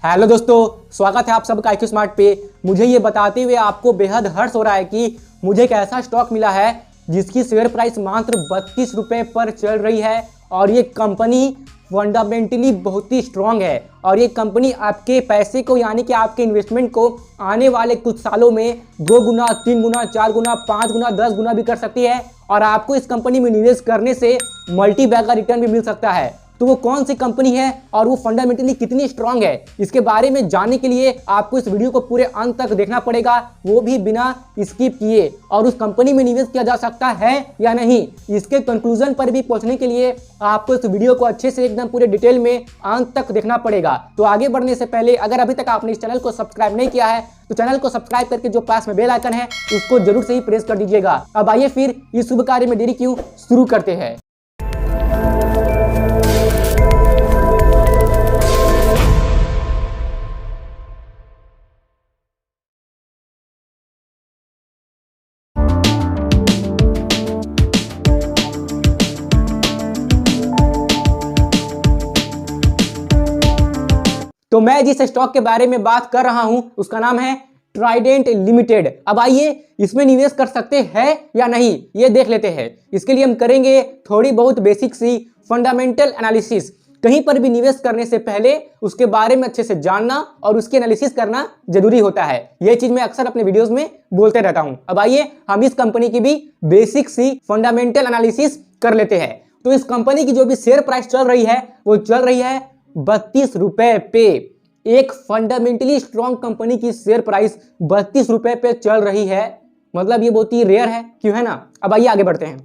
Hello दोस्तों, स्वागत है आप सबका IQ स्मार्ट पे। मुझे ये बताते हुए आपको बेहद हर्ष हो रहा है कि मुझे एक ऐसा स्टॉक मिला है जिसकी शेयर प्राइस मात्र 32 रुपये पर चल रही है और ये कंपनी फंडामेंटली बहुत ही स्ट्रांग है और ये कंपनी आपके पैसे को यानी कि आपके इन्वेस्टमेंट को आने वाले कुछ सालों में 2 गुना, 3 गुना, 4 गुना, 5 गुना, 10 गुना भी कर सकती है और आपको इस कंपनी में निवेश करने से मल्टी बैग का रिटर्न भी मिल सकता है। तो वो कौन सी कंपनी है और वो फंडामेंटली कितनी स्ट्रांग है, इसके बारे में जानने के लिए आपको इस वीडियो को पूरे अंत तक देखना पड़ेगा, वो भी बिना स्किप किए। और उस कंपनी में निवेश किया जा सकता है या नहीं, इसके कंक्लूजन पर भी पहुंचने के लिए आपको इस वीडियो को अच्छे से एकदम पूरे डिटेल में अंत तक देखना पड़ेगा। तो आगे बढ़ने से पहले अगर अभी तक आपने इस चैनल को सब्सक्राइब नहीं किया है तो चैनल को सब्सक्राइब करके जो पास में बेल आइकन है उसको जरूर से ही प्रेस कर दीजिएगा। अब आइए फिर इस शुभ कार्य में देरी क्यों, शुरू करते हैं। तो मैं जिस स्टॉक के बारे में बात कर रहा हूं उसका नाम है ट्राइडेंट लिमिटेड। अब आइए इसमें निवेश कर सकते हैं या नहीं ये देख लेते हैं। इसके लिए हम करेंगे थोड़ी बहुत बेसिक सी फंडामेंटल एनालिसिस। कहीं पर भी निवेश करने से पहले उसके बारे में अच्छे से जानना और उसकी एनालिसिस करना जरूरी होता है। यह चीज मैं अक्सर अपने वीडियोस में बोलते रहता हूं। अब आइए हम इस कंपनी की भी बेसिक सी फंडामेंटल एनालिसिस कर लेते हैं। तो इस कंपनी की जो भी शेयर प्राइस चल रही है वो चल रही है 32 रुपए पे। एक फंडामेंटली स्ट्रॉन्ग कंपनी की शेयर प्राइस 32 रुपए पे चल रही है, मतलब ये बहुत ही रेयर है, क्यों है ना। अब आइए आगे बढ़ते हैं।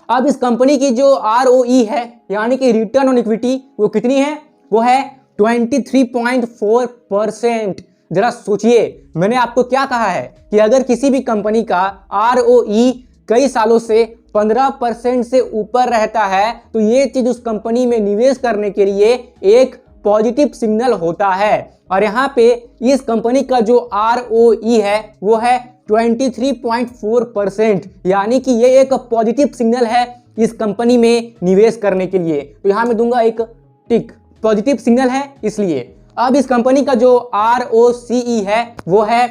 अब इस कंपनी की जो ROE है यानी कि रिटर्न ऑन इक्विटी वो कितनी है, वो है 23.4%। जरा सोचिए, मैंने आपको क्या कहा है कि अगर किसी भी कंपनी का ROE कई सालों से 15% से ऊपर रहता है तो ये चीज उस कंपनी में निवेश करने के लिए एक पॉजिटिव सिग्नल होता है। और यहाँ पे इस कंपनी का जो ROE है वो है 23.4%, यानी कि ये एक पॉजिटिव सिग्नल है इस कंपनी में निवेश करने के लिए। तो यहाँ मैं दूंगा एक टिक, पॉजिटिव सिग्नल है इसलिए। अब इस कंपनी का जो ROCE है वो है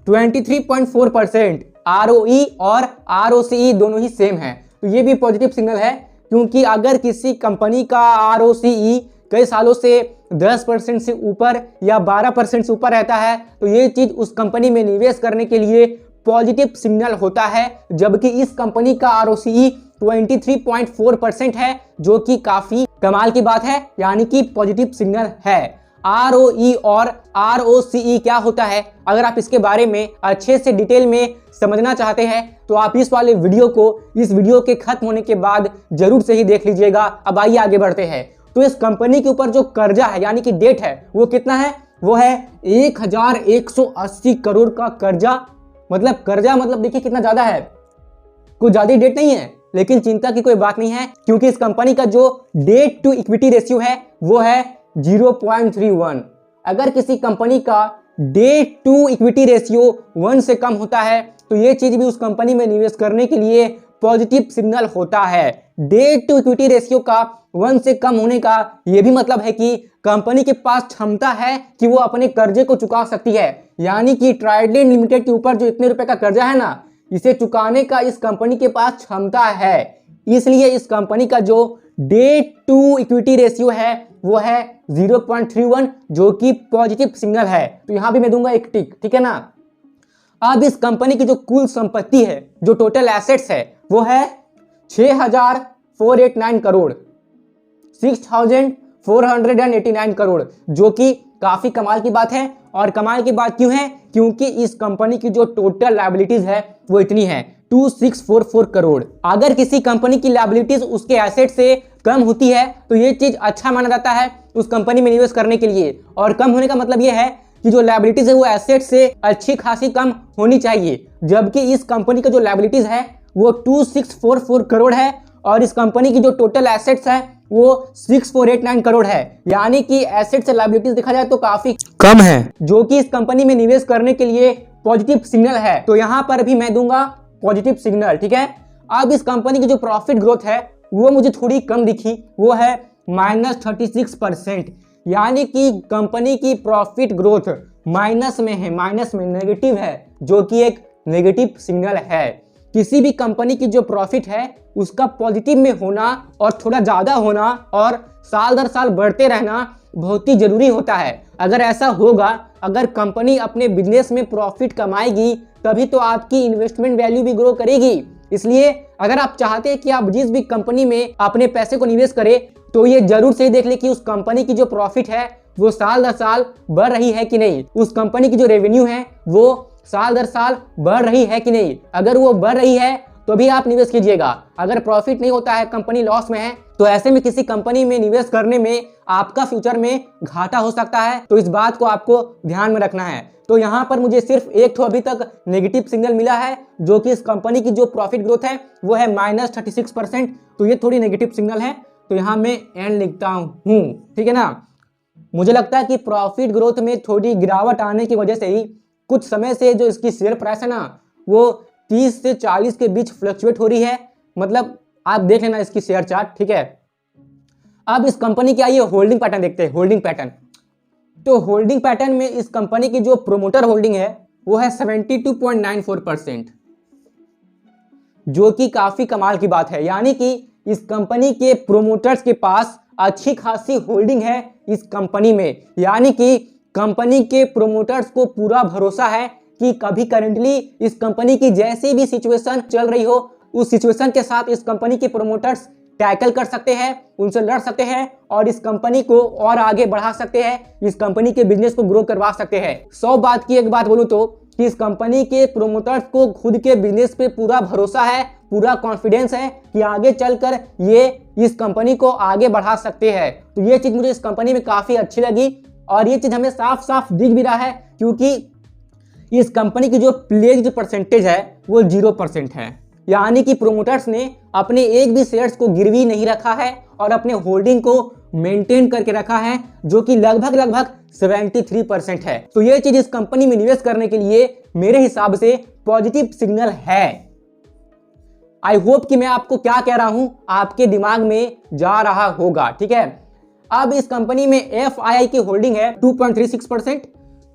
23.4%। ROE और ROCE दोनों ही सेम है, तो ये भी पॉजिटिव सिग्नल है, क्योंकि अगर किसी कंपनी का ROCE कई सालों से 10% से ऊपर या 12% से ऊपर रहता है तो ये चीज उस कंपनी में निवेश करने के लिए पॉजिटिव सिग्नल होता है। जबकि इस कंपनी का ROCE 23.4% है, जो कि काफी कमाल की बात है, यानी कि पॉजिटिव सिग्नल है। ROE और ROCE क्या होता है, अगर आप इसके बारे में अच्छे से डिटेल में समझना चाहते हैं तो आप इस वाले वीडियो को इस वीडियो के खत्म होने के बाद जरूर से ही देख लीजिएगा। अब आइए आगे बढ़ते हैं। तो इस कंपनी के ऊपर जो कर्जा है यानी कि डेट है वो कितना है, वो है 1180 करोड़ का कर्जा। मतलब कर्जा मतलब देखिए कितना ज्यादा है, कोई ज्यादा डेट नहीं है, लेकिन चिंता की कोई बात नहीं है क्योंकि इस कंपनी का जो डेट टू इक्विटी रेशियो है वो है 0.31। अगर किसी कंपनी का डेट टू इक्विटी रेशियो 1 से कम होता है तो ये चीज भी उस कंपनी में निवेश करने के लिए पॉजिटिव सिग्नल होता है। डेट टू इक्विटी रेशियो का 1 से कम होने का यह भी मतलब है कि कंपनी के पास क्षमता है कि वो अपने कर्जे को चुका सकती है। यानी कि ट्राइडेंट लिमिटेड के ऊपर जो इतने रुपए का कर्जा है ना, इसे चुकाने का इस कंपनी के पास क्षमता है। इसलिए इस कंपनी का जो डेट टू इक्विटी रेशियो है वो है 0.31, जो कि पॉजिटिव सिग्नल है। तो यहां भी मैं दूंगा एक टिक, ठीक है ना। अब इस कंपनी की जो कुल संपत्ति है, जो टोटल एसेट्स है, वो है 6,489 करोड़, 6,489 करोड़, जो कि काफी कमाल की बात है। और कमाल की बात क्यों है, क्योंकि इस कंपनी की जो टोटल लायबिलिटीज है वो इतनी है 2644 करोड़। अगर किसी कंपनी की लायबिलिटीज उसके एसेट से कम होती है तो ये चीज अच्छा माना जाता है उस कंपनी में निवेश करने के लिए। और कम होने का मतलब ये है कि जो लायबिलिटीज है वो एसेट से अच्छी खासी कम होनी चाहिए। जबकि इस कंपनी का जो लायबिलिटीज है वो 2644 करोड़ है और इस कंपनी की जो टोटल एसेट्स है वो 6489 करोड़ है, यानी कि एसेट से लायबिलिटीज देखा जाए तो काफी कम है, जो कि इस कंपनी में निवेश करने के लिए पॉजिटिव सिग्नल है। तो यहां पर भी मैं दूंगा पॉजिटिव सिग्नल, ठीक है। अब इस कंपनी की जो प्रॉफिट ग्रोथ है वो मुझे थोड़ी कम दिखी, वो है -36%। यानी कि कंपनी की प्रॉफिट ग्रोथ माइनस में है, माइनस में, नेगेटिव है, जो कि एक नेगेटिव सिग्नल है। किसी भी कंपनी की जो प्रॉफिट है उसका पॉजिटिव में होना और थोड़ा ज़्यादा होना और साल दर साल बढ़ते रहना बहुत ही ज़रूरी होता है। अगर ऐसा होगा, अगर कंपनी अपने बिजनेस में प्रॉफिट कमाएगी तभी तो आपकी इन्वेस्टमेंट वैल्यू भी ग्रो करेगी। इसलिए अगर आप चाहते हैं कि आप जिस भी कंपनी में अपने पैसे को निवेश करें तो ये जरूर से देख ले कि उस कंपनी की जो प्रॉफिट है वो साल दर साल बढ़ रही है कि नहीं, उस कंपनी की जो रेवेन्यू है वो साल दर साल बढ़ रही है कि नहीं। अगर वो बढ़ रही है तो भी आप निवेश कीजिएगा। अगर प्रॉफिट नहीं होता है, कंपनी लॉस में है, तो ऐसे में किसी कंपनी में निवेश करने में आपका फ्यूचर में घाटा हो सकता है। तो इस बात को आपको ध्यान में रखना है। तो यहाँ पर मुझे सिर्फ एक अभी तक नेगेटिव सिग्नल मिला है, जो कि इस कंपनी की जो प्रॉफिट ग्रोथ है वो है -36%। तो ये थोड़ी नेगेटिव सिग्नल है, तो यहाँ मैं एंड लिखता हूँ, ठीक है ना। मुझे लगता है कि प्रॉफिट ग्रोथ में थोड़ी गिरावट आने की वजह से ही कुछ समय से जो इसकी शेयर प्राइस है ना वो 30 से 40 के बीच फ्लक्चुएट हो रही है। मतलब आप देख लेना इसकी शेयर चार्ट, ठीक है। अब इस कंपनी की आइए होल्डिंग पैटर्न देखते हैं, होल्डिंग पैटर्न। तो होल्डिंग पैटर्न में इस कंपनी की जो प्रोमोटर होल्डिंग है वो है 72.94%, जो कि काफी कमाल की बात है। यानी कि इस कंपनी के प्रोमोटर्स के पास अच्छी खासी होल्डिंग है इस कंपनी में। यानी कि कंपनी के प्रोमोटर्स को पूरा भरोसा है कि कभी करेंटली इस कंपनी की जैसी भी सिचुएशन चल रही हो, उस सिचुएशन के साथ इस कंपनी के प्रोमोटर्स टैकल कर सकते हैं, उनसे लड़ सकते हैं और इस कंपनी को और आगे बढ़ा सकते हैं, इस कंपनी के बिजनेस को ग्रो करवा सकते हैं। 100 बात की एक बात बोलूं तो कि इस कंपनी के प्रोमोटर्स को खुद के बिजनेस पे पूरा भरोसा है, पूरा कॉन्फिडेंस है कि आगे चलकर ये इस कंपनी को आगे बढ़ा सकते हैं। तो ये चीज मुझे इस कंपनी में काफी अच्छी लगी और ये चीज हमें साफ साफ दिख भी रहा है, क्योंकि इस कंपनी की जो प्लेज्ड परसेंटेज है वो 0% है। यानी कि प्रोमोटर्स ने अपने एक भी शेयर्स को गिरवी नहीं रखा है और अपने होल्डिंग को मेंटेन करके रखा है, जो कि लगभग 73% है। तो ये चीज इस कंपनी में निवेश करने के लिए मेरे हिसाब से पॉजिटिव सिग्नल है। आई होप कि मैं आपको क्या कह रहा हूं आपके दिमाग में जा रहा होगा, ठीक है। अब इस कंपनी में FII की होल्डिंग है 2.36%,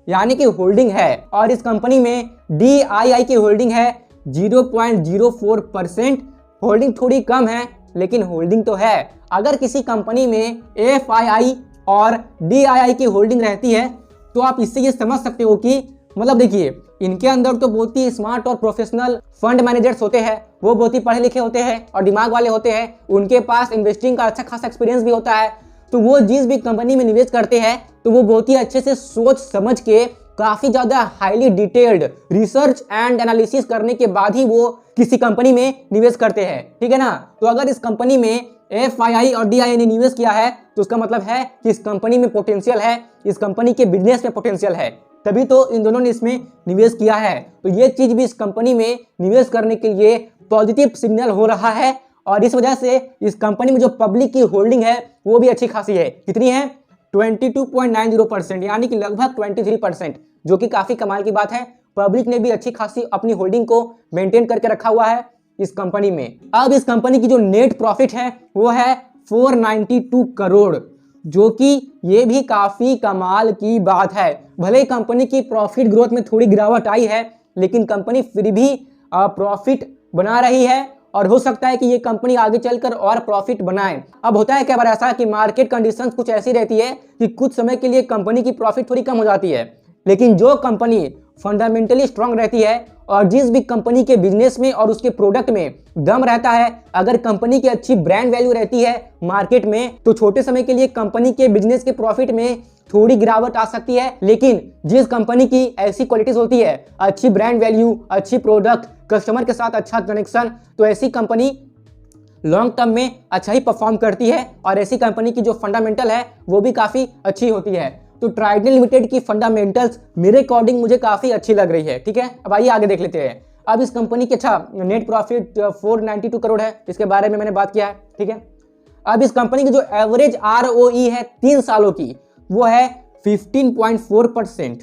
यानी कि होल्डिंग है, और इस कंपनी में DII की होल्डिंग है 0.04%। होल्डिंग थोड़ी कम है लेकिन होल्डिंग तो है। अगर किसी कंपनी में FII और DII की होल्डिंग रहती है तो आप इससे ये समझ सकते हो कि मतलब देखिए, इनके अंदर तो बहुत ही स्मार्ट और प्रोफेशनल फंड मैनेजर्स होते हैं, वो बहुत ही पढ़े लिखे होते हैं और दिमाग वाले होते हैं, उनके पास इन्वेस्टिंग का अच्छा खासा एक्सपीरियंस भी होता है। तो वो जिस भी कंपनी में निवेश करते हैं तो वो बहुत ही अच्छे से सोच समझ के काफी ज्यादा highly detailed research and analysis करने के बाद ही वो किसी कंपनी में निवेश करते हैं, ठीक है ना। तो अगर इस कंपनी में FII और DII ने निवेश किया है तो उसका मतलब है कि इस कंपनी में पोटेंशियल है, इस कंपनी के बिजनेस में पोटेंशियल है, तभी तो इन दोनों ने इसमें निवेश किया है। तो ये चीज भी इस कंपनी में निवेश करने के लिए पॉजिटिव सिग्नल हो रहा है और इस वजह से इस कंपनी में जो पब्लिक की होल्डिंग है वो भी अच्छी खासी है। कितनी है? 22.90%, यानी कि लगभग 23%, जो कि काफी कमाल की बात है। पब्लिक ने भी अच्छी खासी अपनी होल्डिंग को मेंटेन करके रखा हुआ है इस कंपनी में। अब इस कंपनी की जो नेट प्रॉफिट है वो है 492 करोड़, जो कि ये भी काफी कमाल की बात है। भले ही कंपनी की प्रॉफिट ग्रोथ में थोड़ी गिरावट आई है, लेकिन कंपनी फिर भी प्रॉफिट बना रही है और हो सकता है कि ये कंपनी आगे चलकर और प्रॉफिट बनाए। अब होता है क्या बार ऐसा कि मार्केट कंडीशंस कुछ ऐसी रहती है कि कुछ समय के लिए कंपनी की प्रॉफिट थोड़ी कम हो जाती है, लेकिन जो कंपनी फंडामेंटली स्ट्रांग रहती है और जिस भी कंपनी के बिजनेस में और उसके प्रोडक्ट में दम रहता है, अगर कंपनी की अच्छी ब्रांड वैल्यू रहती है मार्केट में, तो छोटे समय के लिए कंपनी के बिजनेस के प्रॉफिट में थोड़ी गिरावट आ सकती है। लेकिन जिस कंपनी की ऐसी क्वालिटीज होती है, अच्छी ब्रांड वैल्यू, अच्छी प्रोडक्ट, कस्टमर के साथ अच्छा कनेक्शन, तो ऐसी कंपनी लॉन्ग टर्म में अच्छा ही परफॉर्म करती है और ऐसी कंपनी की जो फंडामेंटल है वो भी काफी अच्छी होती है। तो ट्राइडेंट लिमिटेड की फंडामेंटल्स मेरे अकॉर्डिंग मुझे काफी अच्छी लग रही है, ठीक है। अब आइए आगे देख लेते हैं। अब इस कंपनी की अच्छा नेट प्रॉफिट 492 करोड़ है, इसके बारे में मैंने बात किया है, ठीक है। अब इस कंपनी की जो एवरेज ROE है 3 सालों की वो है 15.4%,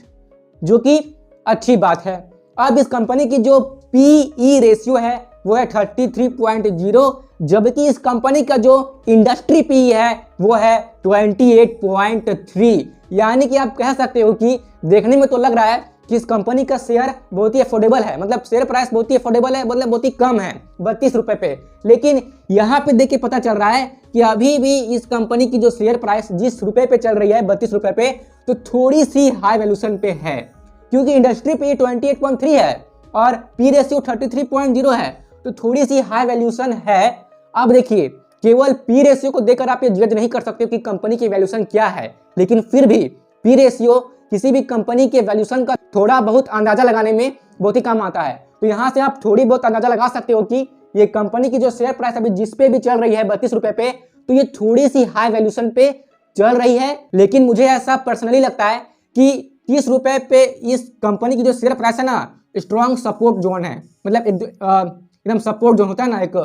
जो कि अच्छी बात है। अब इस कंपनी की जो PE रेशियो है वो है 33.0, जबकि इस कंपनी का जो इंडस्ट्री पी है वो है 28.3। यानी कि आप कह सकते हो कि देखने में तो लग रहा है कि इस कंपनी का शेयर बहुत ही अफोर्डेबल है, मतलब शेयर प्राइस बहुत ही अफोर्डेबल है, मतलब बहुत ही कम है 32 रुपए पे। लेकिन यहाँ पे देख के पता चल रहा है कि अभी भी इस कंपनी की जो शेयर प्राइस जिस रुपए पे चल रही है 32 रुपए पे, तो थोड़ी सी हाई वैल्यूएशन पे है, क्योंकि इंडस्ट्री पे 28.3 है और पी रेशियो 33.0 है, तो थोड़ी सी हाई वैल्यूएशन है। अब देखिए, केवल पी रेशियो को देखकर आप ये जज नहीं कर सकते हो कि कंपनी की वैल्यूएशन क्या है, लेकिन फिर भी पी रेशियो किसी भी कंपनी के वैल्यूएशन का थोड़ा बहुत अंदाजा लगाने में बहुत ही काम आता है। तो यहाँ से आप थोड़ी बहुत अंदाजा लगा सकते हो कि ये कंपनी की जो शेयर प्राइस अभी जिस पे भी चल रही है 32 रुपए पे, तो ये थोड़ी सी हाई वैल्यूएशन पे चल रही है। लेकिन मुझे ऐसा पर्सनली लगता है कि 30 रुपए पे इस कंपनी की जो शेयर प्राइस है ना, स्ट्रॉन्ग सपोर्ट जोन है, मतलब एकदम सपोर्ट जोन होता है ना, एक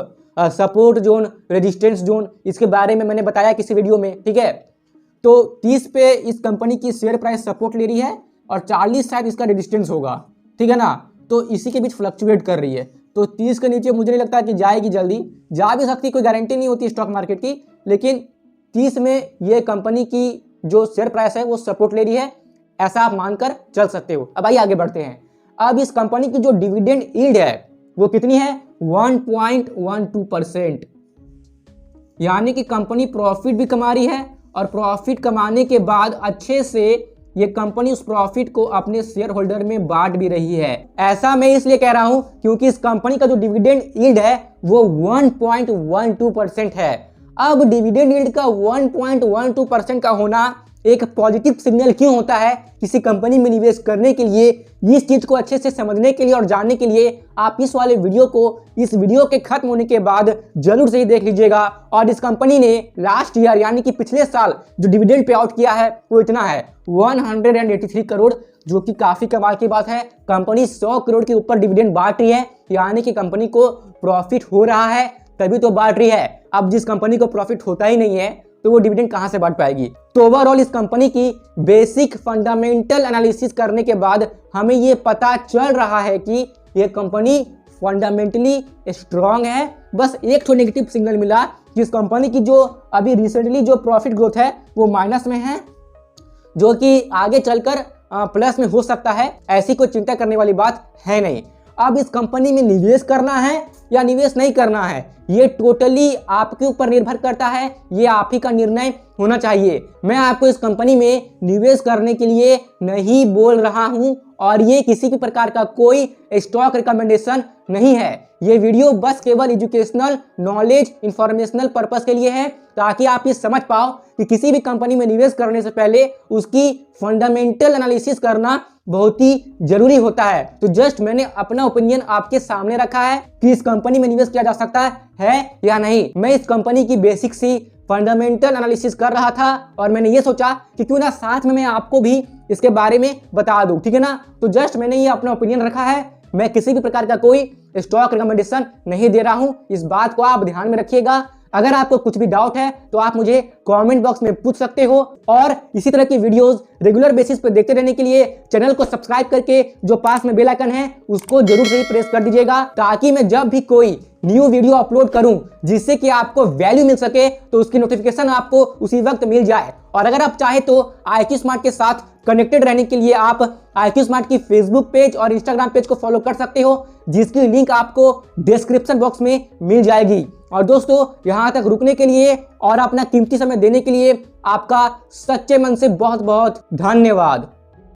सपोर्ट जोन, रेजिस्टेंस जोन, इसके बारे में मैंने बताया किसी वीडियो में, ठीक है। तो 30 पे इस कंपनी की शेयर प्राइस सपोर्ट ले रही है और 40 शायद इसका रेजिस्टेंस होगा, ठीक है ना। तो इसी के बीच फ्लक्चुएट कर रही है, तो 30 के नीचे मुझे नहीं लगता कि जाएगी, जल्दी जा भी सकती, कोई गारंटी नहीं होती स्टॉक मार्केट की। लेकिन 30 में ये कंपनी की जो शेयर प्राइस है वो सपोर्ट ले रही है, ऐसा आप मानकर चल सकते हो। अब आइए आगे बढ़ते हैं। अब इस कंपनी की जो डिविडेंड यील्ड है वो कितनी है, 1.12%। यानी कि कंपनी प्रॉफिट भी कमा रही है और प्रॉफिट कमाने के बाद अच्छे से ये कंपनी उस प्रॉफिट को अपने शेयर होल्डर में बांट भी रही है। ऐसा मैं इसलिए कह रहा हूं क्योंकि इस कंपनी का जो डिविडेंड यील्ड है वो 1.12% है। अब डिविडेंड यील्ड का 1.12% का होना एक पॉजिटिव सिग्नल क्यों होता है किसी कंपनी में निवेश करने के लिए? इस चीज को अच्छे से समझने के लिए और जानने के लिए आप इस वाले वीडियो को इस वीडियो के खत्म होने के बाद जरूर से ही देख लीजिएगा। और इस कंपनी ने लास्ट ईयर यानी कि पिछले साल जो डिविडेंड पे आउट किया है वो इतना है 183 करोड़, जो कि काफी कमाल की बात है। कंपनी 100 करोड़ के ऊपर डिविडेंड बांट रही है, यानी कि कंपनी को प्रॉफिट हो रहा है तभी तो बांट रही है। अब जिस कंपनी को प्रॉफिट होता ही नहीं है तो वो डिविडेंड कहां से बांट पाएगी? तो ओवरऑल इस कंपनी की बेसिक फंडामेंटल एनालिसिस करने के बाद हमें ये पता चल रहा है कि ये कंपनी फंडामेंटली स्ट्रांग है। बस एक तो नेगेटिव सिग्नल मिला कि इस कंपनी की जो अभी रिसेंटली जो प्रॉफिट ग्रोथ है वो माइनस में है, जो कि आगे चलकर प्लस में हो सकता है। ऐसी कोई चिंता करने वाली बात है नहीं। अब इस कंपनी में निवेश करना है या निवेश नहीं करना है, ये टोटली आपके ऊपर निर्भर करता है, ये आप ही का निर्णय होना चाहिए। मैं आपको इस कंपनी में निवेश करने के लिए नहीं बोल रहा हूं और ये किसी भी प्रकार का कोई स्टॉक रिकमेंडेशन नहीं है। ये वीडियो बस केवल एजुकेशनल, नॉलेज, इंफॉर्मेशनल पर्पस के लिए है, ताकि आप ये समझ पाओ कि किसी भी कंपनी में निवेश करने से पहले उसकी फंडामेंटल एनालिसिस करना बहुत ही जरूरी होता है। तो जस्ट मैंने अपना ओपिनियन आपके सामने रखा है कि इस कंपनी में निवेश किया जा सकता है या नहीं। मैं इस कंपनी की बेसिक सी फंडामेंटल एनालिसिस कर रहा था और मैंने ये सोचा कि क्यों ना साथ में मैं आपको भी इसके बारे में बता दूं, ठीक है ना। तो जस्ट मैंने ये अपना ओपिनियन रखा है, मैं किसी भी प्रकार का कोई स्टॉक रिकमेंडेशन नहीं दे रहा हूं, इस बात को आप ध्यान में रखिएगा। अगर आपको कुछ भी डाउट है तो आप मुझे कमेंट बॉक्स में पूछ सकते हो और इसी तरह की वीडियोस रेगुलर बेसिस पे देखते रहने के लिए चैनल को सब्सक्राइब करके जो पास में बेल आइकन है उसको जरूर से प्रेस कर दीजिएगा, ताकि मैं जब भी कोई न्यू वीडियो अपलोड करूं जिससे कि आपको वैल्यू मिल सके तो उसकी नोटिफिकेशन आपको उसी वक्त मिल जाए। और अगर आप चाहे तो IQ स्मार्ट के साथ कनेक्टेड रहने के लिए आप IQ स्मार्ट की फेसबुक पेज और इंस्टाग्राम पेज को फॉलो कर सकते हो, जिसकी लिंक आपको डिस्क्रिप्शन बॉक्स में मिल जाएगी। और दोस्तों, यहां तक रुकने के लिए और अपना कीमती समय देने के लिए आपका सच्चे मन से बहुत बहुत धन्यवाद।